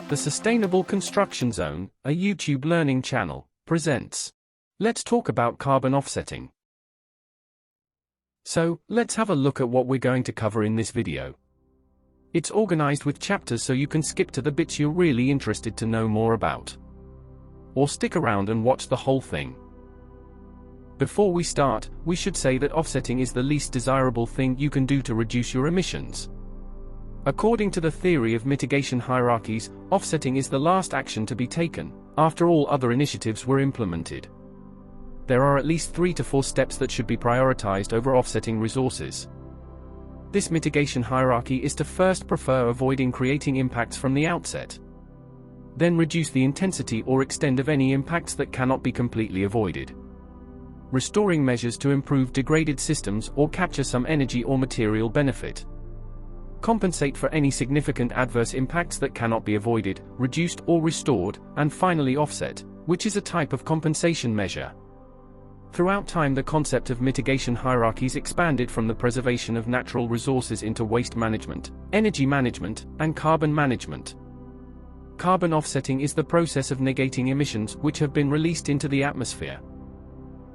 The Sustainable Construction Zone, a YouTube learning channel, presents. Let's talk about carbon offsetting. So, let's have a look at what we're going to cover in this video. It's organized with chapters so you can skip to the bits you're really interested to know more about. Or stick around and watch the whole thing. Before we start, we should say that offsetting is the least desirable thing you can do to reduce your emissions. According to the theory of mitigation hierarchies, offsetting is the last action to be taken, after all other initiatives were implemented. There are at least 3 to 4 steps that should be prioritized over offsetting resources. This mitigation hierarchy is to first prefer avoiding creating impacts from the outset. Then reduce the intensity or extent of any impacts that cannot be completely avoided. Restoring measures to improve degraded systems or capture some energy or material benefit. Compensate for any significant adverse impacts that cannot be avoided, reduced or restored, and finally offset, which is a type of compensation measure. Throughout time, the concept of mitigation hierarchies expanded from the preservation of natural resources into waste management, energy management, and carbon management. Carbon offsetting is the process of negating emissions which have been released into the atmosphere.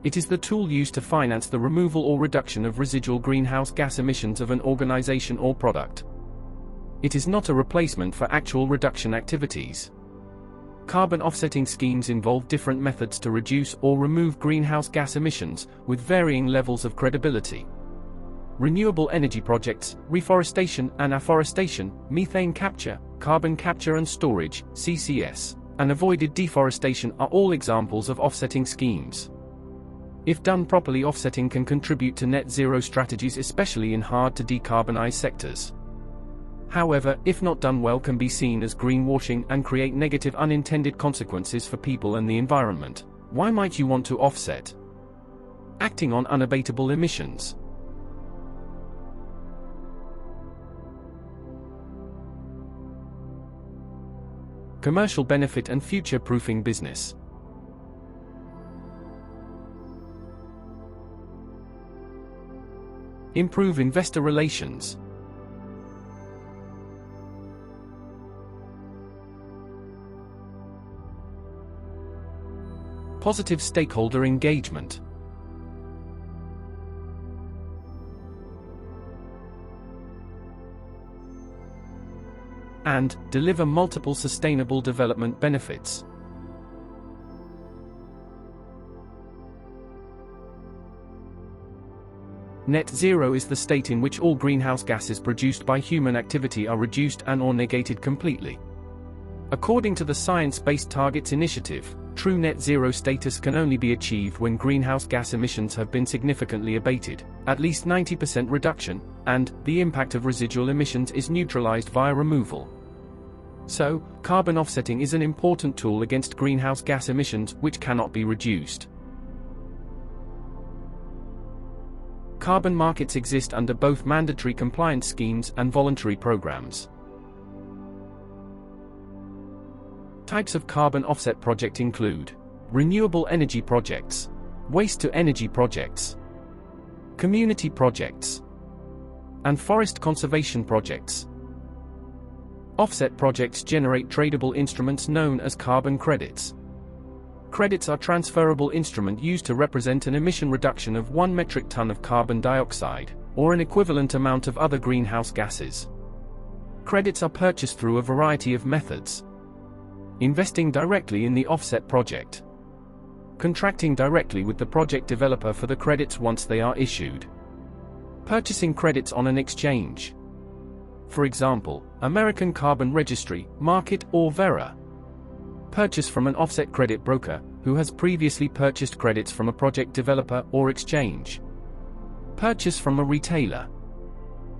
It is the tool used to finance the removal or reduction of residual greenhouse gas emissions of an organization or product. It is not a replacement for actual reduction activities. Carbon offsetting schemes involve different methods to reduce or remove greenhouse gas emissions, with varying levels of credibility. Renewable energy projects, reforestation and afforestation, methane capture, carbon capture and storage, CCS, and avoided deforestation are all examples of offsetting schemes. If done properly, offsetting can contribute to net zero strategies, especially in hard-to-decarbonize sectors. However, if not done well, can be seen as greenwashing and create negative unintended consequences for people and the environment. Why might you want to offset? Acting on unabatable emissions. Commercial benefit and future-proofing business. Improve investor relations. Positive stakeholder engagement. And deliver multiple sustainable development benefits. Net zero is the state in which all greenhouse gases produced by human activity are reduced and/or negated completely. According to the Science-Based Targets Initiative, true net zero status can only be achieved when greenhouse gas emissions have been significantly abated, at least 90% reduction, and the impact of residual emissions is neutralized via removal. So, carbon offsetting is an important tool against greenhouse gas emissions which cannot be reduced. Carbon markets exist under both mandatory compliance schemes and voluntary programs. Types of carbon offset project include renewable energy projects, waste-to-energy projects, community projects, and forest conservation projects. Offset projects generate tradable instruments known as carbon credits. Credits are transferable instrument used to represent an emission reduction of 1 metric ton of carbon dioxide, or an equivalent amount of other greenhouse gases. Credits are purchased through a variety of methods. Investing directly in the offset project. Contracting directly with the project developer for the credits once they are issued. Purchasing credits on an exchange. For example, American Carbon Registry, Market, or Vera. Purchase from an offset credit broker, who has previously purchased credits from a project developer or exchange. Purchase from a retailer.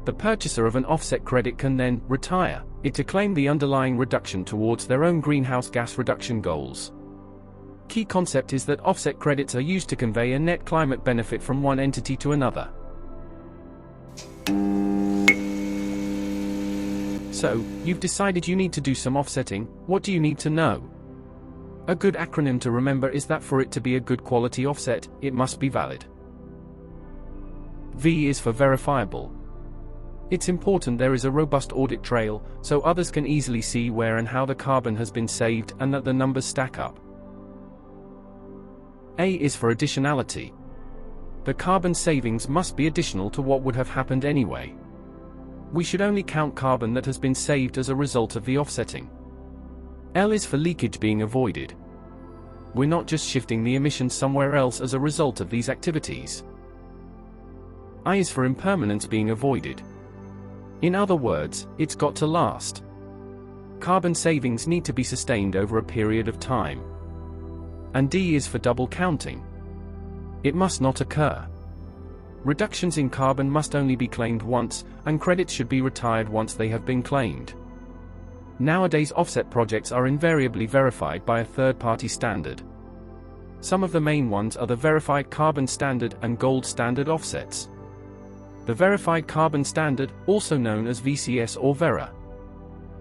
The purchaser of an offset credit can then retire it to claim the underlying reduction towards their own greenhouse gas reduction goals. Key concept is that offset credits are used to convey a net climate benefit from one entity to another. So, you've decided you need to do some offsetting. What do you need to know? A good acronym to remember is that for it to be a good quality offset, it must be valid. V is for verifiable. It's important there is a robust audit trail, so others can easily see where and how the carbon has been saved and that the numbers stack up. A is for additionality. The carbon savings must be additional to what would have happened anyway. We should only count carbon that has been saved as a result of the offsetting. L is for leakage being avoided. We're not just shifting the emissions somewhere else as a result of these activities. I is for impermanence being avoided. In other words, it's got to last. Carbon savings need to be sustained over a period of time. And D is for double counting. It must not occur. Reductions in carbon must only be claimed once, and credits should be retired once they have been claimed. Nowadays, offset projects are invariably verified by a third-party standard. Some of the main ones are the Verified Carbon Standard and Gold Standard offsets. The Verified Carbon Standard, also known as VCS or Verra.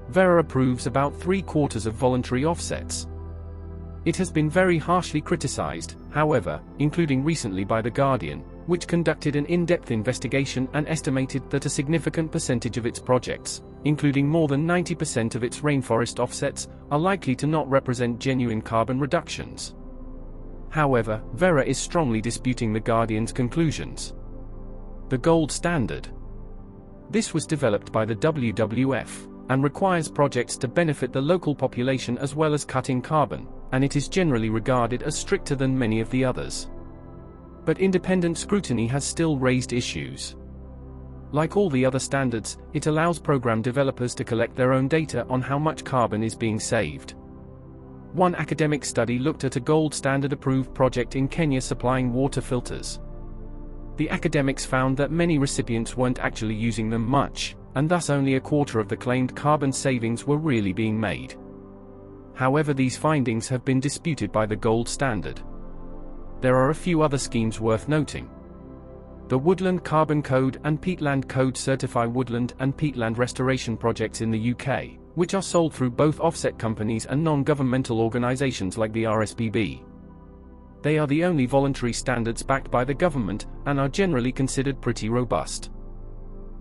Verra approves about 3/4 of voluntary offsets. It has been very harshly criticized, however, including recently by The Guardian, which conducted an in-depth investigation and estimated that a significant percentage of its projects, including more than 90% of its rainforest offsets, are likely to not represent genuine carbon reductions. However, Verra is strongly disputing The Guardian's conclusions. The Gold Standard. This was developed by the WWF, and requires projects to benefit the local population as well as cutting carbon, and it is generally regarded as stricter than many of the others. But independent scrutiny has still raised issues. Like all the other standards, it allows program developers to collect their own data on how much carbon is being saved. One academic study looked at a gold standard approved project in Kenya supplying water filters. The academics found that many recipients weren't actually using them much, and thus only 1/4 of the claimed carbon savings were really being made. However, these findings have been disputed by the gold standard. There are a few other schemes worth noting. The Woodland Carbon Code and Peatland Code certify woodland and peatland restoration projects in the UK, which are sold through both offset companies and non-governmental organisations like the RSPB. They are the only voluntary standards backed by the government, and are generally considered pretty robust.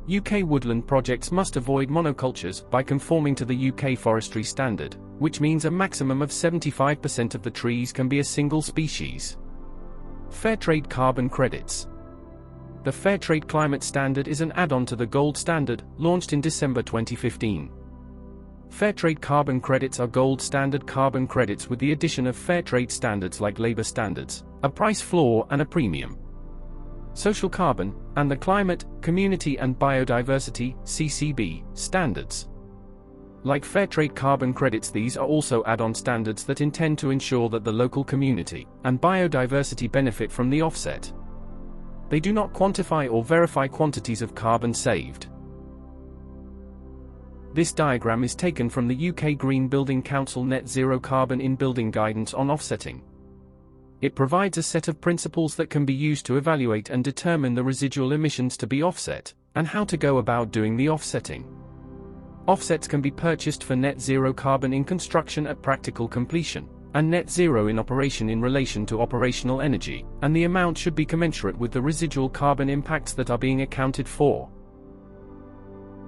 UK woodland projects must avoid monocultures by conforming to the UK forestry standard, which means a maximum of 75% of the trees can be a single species. Fairtrade carbon credits. The Fairtrade Climate Standard is an add-on to the Gold Standard, launched in December 2015. Fairtrade carbon credits are gold standard carbon credits with the addition of Fairtrade standards like labor standards, a price floor and a premium. Social carbon, and the Climate, Community and Biodiversity (CCB) standards. Like Fairtrade carbon credits, these are also add-on standards that intend to ensure that the local community and biodiversity benefit from the offset. They do not quantify or verify quantities of carbon saved. This diagram is taken from the UK Green Building Council Net Zero Carbon in Building Guidance on Offsetting. It provides a set of principles that can be used to evaluate and determine the residual emissions to be offset, and how to go about doing the offsetting. Offsets can be purchased for net zero carbon in construction at practical completion, and net zero in operation in relation to operational energy, and the amount should be commensurate with the residual carbon impacts that are being accounted for.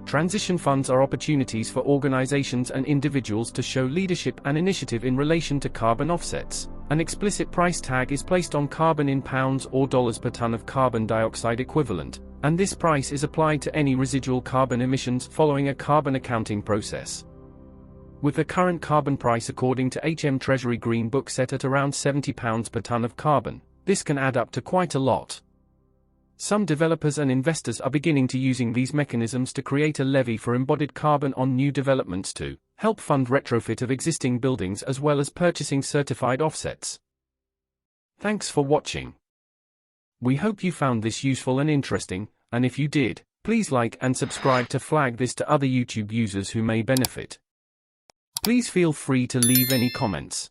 Transition funds are opportunities for organizations and individuals to show leadership and initiative in relation to carbon offsets. An explicit price tag is placed on carbon in pounds or dollars per ton of carbon dioxide equivalent, and this price is applied to any residual carbon emissions following a carbon accounting process. With the current carbon price according to HM Treasury Green Book set at around £70 per ton of carbon, this can add up to quite a lot. Some developers and investors are beginning to using these mechanisms to create a levy for embodied carbon on new developments to help fund retrofit of existing buildings as well as purchasing certified offsets. Thanks for watching. We hope you found this useful and interesting, and if you did, please like and subscribe to flag this to other YouTube users who may benefit. Please feel free to leave any comments.